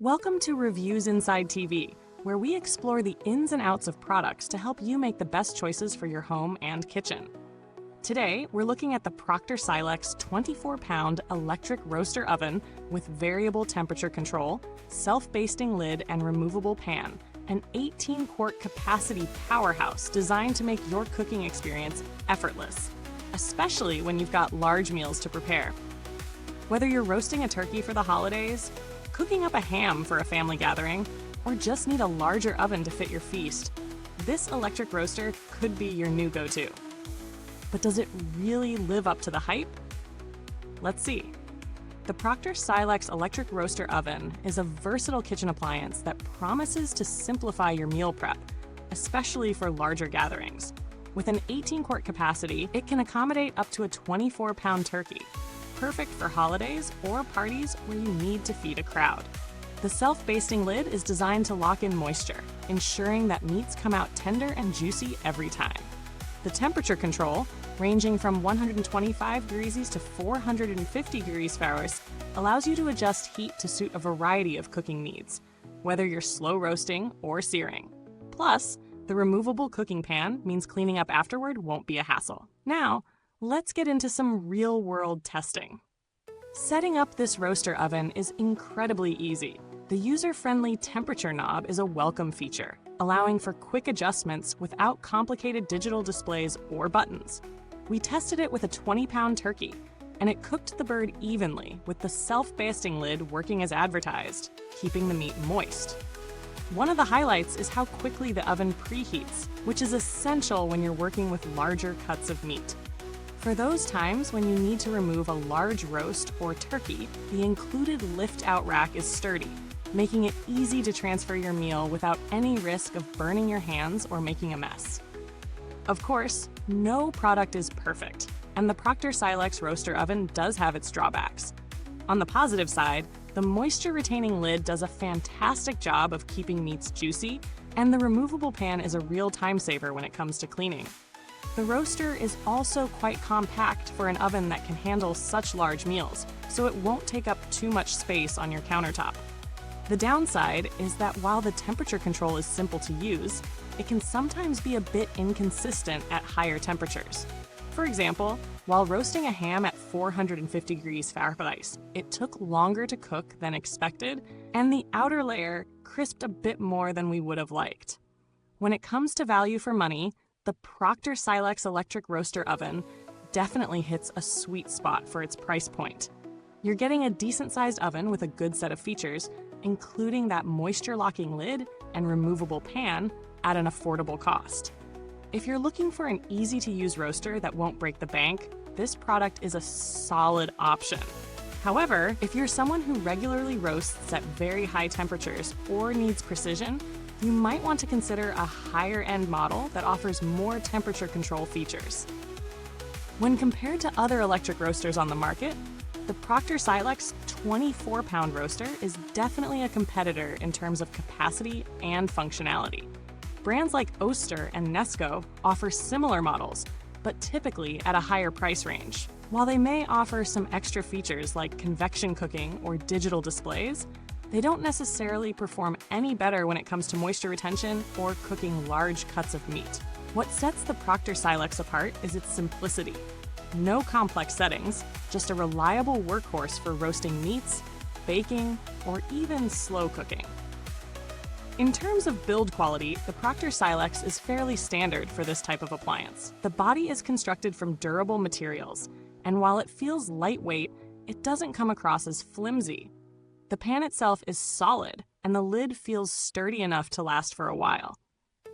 Welcome to Reviews Inside TV, where we explore the ins and outs of products to help you make the best choices for your home and kitchen. Today, we're looking at the Proctor Silex 24-pound electric roaster oven with variable temperature control, self-basting lid and removable pan, an 18-quart capacity powerhouse designed to make your cooking experience effortless, especially when you've got large meals to prepare. Whether you're roasting a turkey for the holidays, cooking up a ham for a family gathering, or just need a larger oven to fit your feast, this electric roaster could be your new go-to. But does it really live up to the hype? Let's see. The Proctor Silex electric roaster oven is a versatile kitchen appliance that promises to simplify your meal prep, especially for larger gatherings. With an 18-quart capacity, it can accommodate up to a 24-pound turkey, perfect for holidays or parties where you need to feed a crowd. The self-basting lid is designed to lock in moisture, ensuring that meats come out tender and juicy every time. The temperature control, ranging from 125 degrees to 450 degrees Fahrenheit, allows you to adjust heat to suit a variety of cooking needs, whether you're slow roasting or searing. Plus, the removable cooking pan means cleaning up afterward won't be a hassle. Now, let's get into some real-world testing. Setting up this roaster oven is incredibly easy. The user-friendly temperature knob is a welcome feature, allowing for quick adjustments without complicated digital displays or buttons. We tested it with a 20-pound turkey, and it cooked the bird evenly with the self-basting lid working as advertised, keeping the meat moist. One of the highlights is how quickly the oven preheats, which is essential when you're working with larger cuts of meat. For those times when you need to remove a large roast or turkey, the included lift-out rack is sturdy, making it easy to transfer your meal without any risk of burning your hands or making a mess. Of course, no product is perfect, and the Proctor Silex roaster oven does have its drawbacks. On the positive side, the moisture-retaining lid does a fantastic job of keeping meats juicy, and the removable pan is a real time saver when it comes to cleaning. The roaster is also quite compact for an oven that can handle such large meals, so it won't take up too much space on your countertop. The downside is that while the temperature control is simple to use, it can sometimes be a bit inconsistent at higher temperatures. For example, while roasting a ham at 450 degrees Fahrenheit, it took longer to cook than expected, and the outer layer crisped a bit more than we would have liked. When it comes to value for money, the Proctor Silex electric roaster oven definitely hits a sweet spot for its price point. You're getting a decent-sized oven with a good set of features, including that moisture-locking lid and removable pan at an affordable cost. If you're looking for an easy-to-use roaster that won't break the bank, this product is a solid option. However, if you're someone who regularly roasts at very high temperatures or needs precision, you might want to consider a higher-end model that offers more temperature control features. When compared to other electric roasters on the market, the Proctor Silex 24-pound roaster is definitely a competitor in terms of capacity and functionality. Brands like Oster and Nesco offer similar models, but typically at a higher price range. While they may offer some extra features like convection cooking or digital displays, they don't necessarily perform any better when it comes to moisture retention or cooking large cuts of meat. What sets the Proctor Silex apart is its simplicity. No complex settings, just a reliable workhorse for roasting meats, baking, or even slow cooking. In terms of build quality, the Proctor Silex is fairly standard for this type of appliance. The body is constructed from durable materials, and while it feels lightweight, it doesn't come across as flimsy. The pan itself is solid, and the lid feels sturdy enough to last for a while.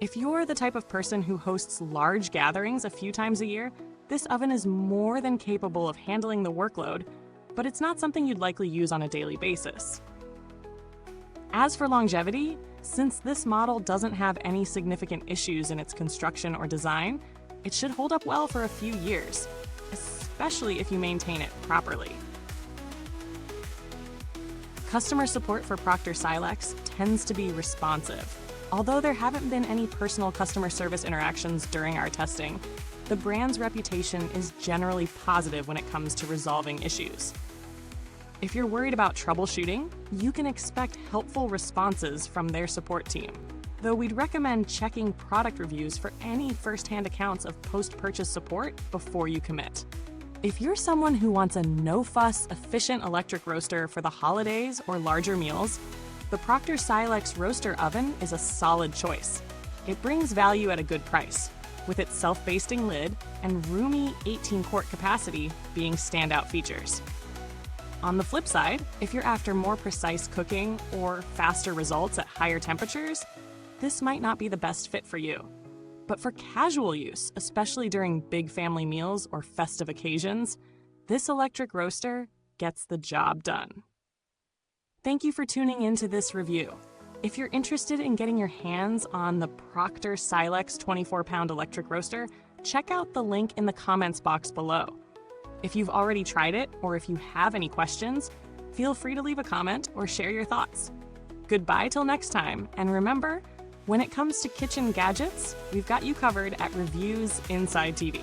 If you're the type of person who hosts large gatherings a few times a year, this oven is more than capable of handling the workload, but it's not something you'd likely use on a daily basis. As for longevity, since this model doesn't have any significant issues in its construction or design, it should hold up well for a few years, especially if you maintain it properly. Customer support for Proctor Silex tends to be responsive. Although there haven't been any personal customer service interactions during our testing, the brand's reputation is generally positive when it comes to resolving issues. If you're worried about troubleshooting, you can expect helpful responses from their support team, though we'd recommend checking product reviews for any first-hand accounts of post-purchase support before you commit. If you're someone who wants a no-fuss, efficient electric roaster for the holidays or larger meals, the Proctor Silex roaster oven is a solid choice. It brings value at a good price, with its self-basting lid and roomy 18-quart capacity being standout features. On the flip side, if you're after more precise cooking or faster results at higher temperatures, this might not be the best fit for you. But for casual use, especially during big family meals or festive occasions, this electric roaster gets the job done. Thank you for tuning into this review. If you're interested in getting your hands on the Proctor Silex 24-pound electric roaster, check out the link in the comments box below. If you've already tried it, or if you have any questions, feel free to leave a comment or share your thoughts. Goodbye till next time, and remember, when it comes to kitchen gadgets, we've got you covered at Reviewsinside TV.